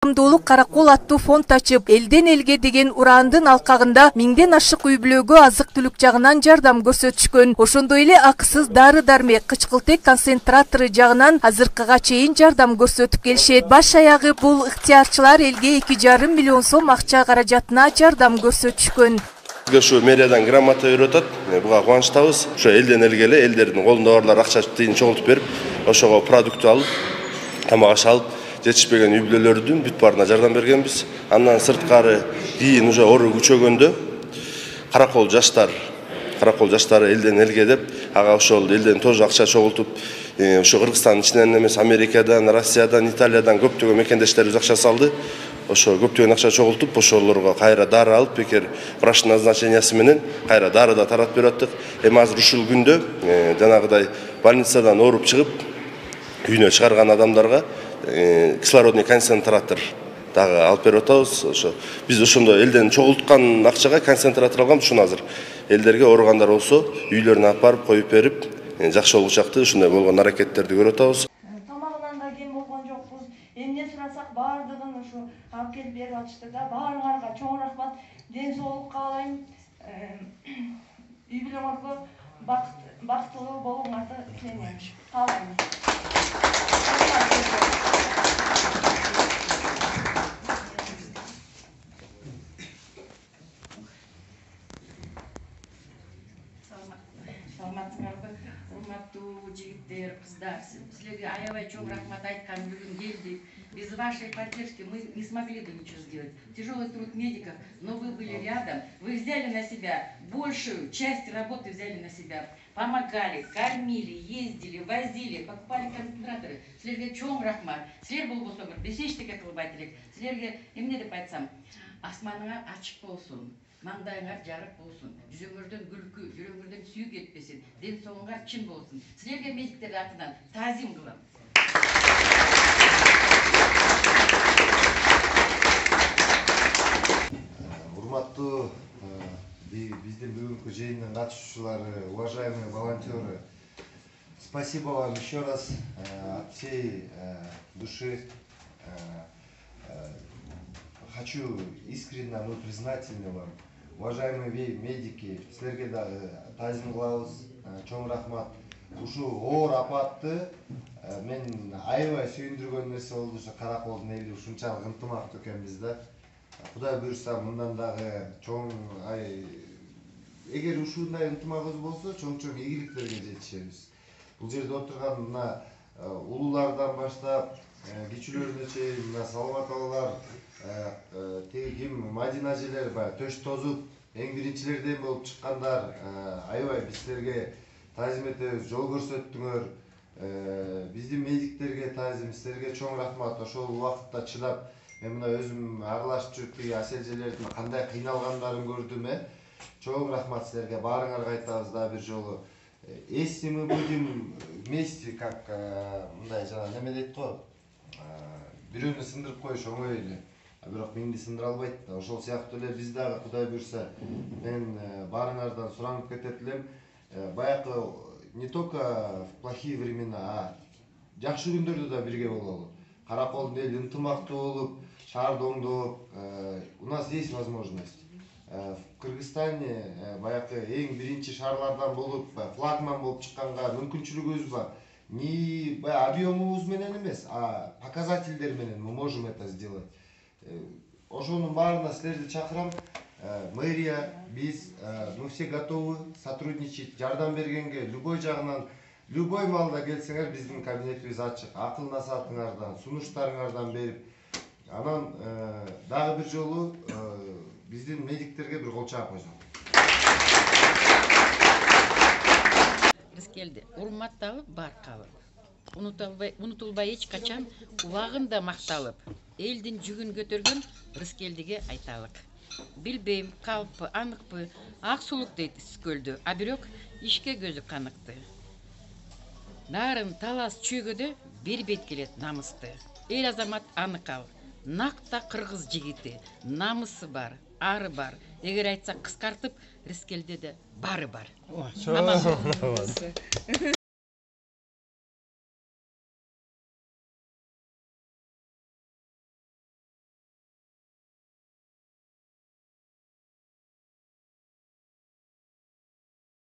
Коомдуулук Каракол аттуу фонд ачып, элден элге деген урандын алкагында миңден ашык үй-бүлөгө азык-түлүк жагынан жардам көрсөтүшкөн. Ошондой эле акысыз дары-дармек, кычкылтек концентратору жагынан азыркыга чейин жардам көрсөтүп келишет. Баш аягы бул ыктыярчылар элге 2,5 миллион сом акча каражатына жардам көрсөтүшкөн. Şu meriyadan gramata öğretet, buğa kuvанычтабыз. Şu elden elgele, ellerinin kolunda varlar akça teyini çoğultup berip, oşoğa produktu alıp, tamag aş alıp, жетишпеген үй-бүлөлөрдүн бүт барына жардам бергенбиз. Андан сырткары кийин уже ору күчөгөндө Каракол жаштары элден элге деп, ага ошол элден тоже акча чогултуп, ошо Кыргызстандын ичинен эмес, Америкадан, Россиядан, Италиядан көптөгөн мекендештерибиз акча салды. Ошо көптөгөн акча чогултуп, ошолорго кайра дары алып, бекер врач назначениясы менен кайра дары да таратып берип аттык. Эми азыр ушул күндө жанагыдай больницадан ооруп чыгып, үйүнө чыгарган адамдарга кислородный концентратор дагы алып берип атабыз. Ошо биз ошондой элден чогулткан акчага концентратор алгам, ушуну азыр элдерге ооругандар болсо үйлөрүнө алып барып коюп берип, жакшы болучакты, ушундай болгон аракеттерди көрүп атабыз. Тамагынан да кем болгон жокпуз. Эмне сурасак бардыгын ушу алып келип берип атышты да. Баарыңарга чоң рахмат. Ден соолук каалайм. Үй-бүлөңөргө бактылуу болуңарды тилейм. Каалайм. Саламатсыңарбы, урматтуу жигиттер, кыздар, силерге аябай чоң рахмат айткан бүгүн келдик. Без вашей поддержки мы не смогли бы ничего сделать. Тяжелый труд медиков, но вы были рядом, вы взяли на себя большую часть работы, взяли на себя. Помогали, кормили, ездили, возили, покупали концентраторы. Силерге чоң рахмат. Силер болбосоңор бесештикке кылбайт элек. Силерге эмне деп айтсам, асманыңар ачык болсун. Маңдайыңар жарык болсун, жүзөңөрдөн күлкү, жүрөгүңөрдөн сүйүү кетпесин, ден соолугуңар чын болсун. Силерге медиктер атынан таазим кылам. Урматтуу биздин бүгүнкү жыйындын катышуучулары, уважаемые волонтеры, спасибо вам еще раз от всей души. Хочу искренне признательны вам, уважаемые медики, силерге таазим кылабыз, чоң рахмат. Ушу оор апатты мен аябай сүйүндүргөн нерсе болду. Ушу Караколдун эли ушунчалык ынтымактуу экенбиз да. Кудай буюрса мындан дагы чоң эгер ушундай ынтымагыбыз болсо, чоң ийгиликтерге жетишебиз. Бул жерде отурган мына улуулардан баштап кичүүлөрүнө чейин мына Саламат абалар, ким Мадина эжелер бар, төш тозуп эң биринчилерден болуп чыккандар, аябай биз силерге таазим этебиз, жол көрсөттүңөр. Биздин медиктерге таазим, силерге чоң рахмат. Ошол убакытта чыдап, мен мына өзүм аралашып жүрүп тиги Асел эжелердин кандай кыйналгандарын көрдүм. Чоң рахмат силерге, баарыңарга айтабыз да бир жолу. Если мы будем вместе, как мындай жана неме дейт го, бирөөнү сындырып коюш оңой эле, бирок миңди сындыра албайт да. Ошол сыяктуу эле биз дагы Кудай буюрса, мен баарыңардан суранып кетет элем. Баягы не только в плохие времена, а жакшы күндөрдө да бирге бололу. Караколдун эли ынтымактуу болуп, шаарды оңдоп, у нас есть возможность. В Кыргызстане баягы эң биринчи шаарлардан болуп, флагман болуп чыкканга мүмкүнчүлүгүбүз бар. Не объемубуз менен эмес, а показательдер менен мы можем это сделать. Ошонун баарына силерди чакырам. Мэрия, биз, мы все готовы сотрудничать, жардам бергенге, любой жагынан, любой маалда келсеңер, биздин кабинетибиз ачык. Акыл насаатыңардан, сунуштарыңардан берип, анан дагы бир жолу биздин медиктерге бир кол чаап койсоң. Рыскелди урматталып, баркалып, унутулбай эч качан убагында макталып, элдин жүгүн көтөргөн Рыскелдиге айталык. Билбейм, калппы, аныкпы, ак сулук дейт Скөлдү, а бирок ишке көзү каныкты. Нарын талас чөгөдө бербейт келет намысты. Эл азамат анык ал, накта кыргыз жигити, намысы бар, ары бар. Эгер айтсак кыскартып, Рыскелдиде бары бар.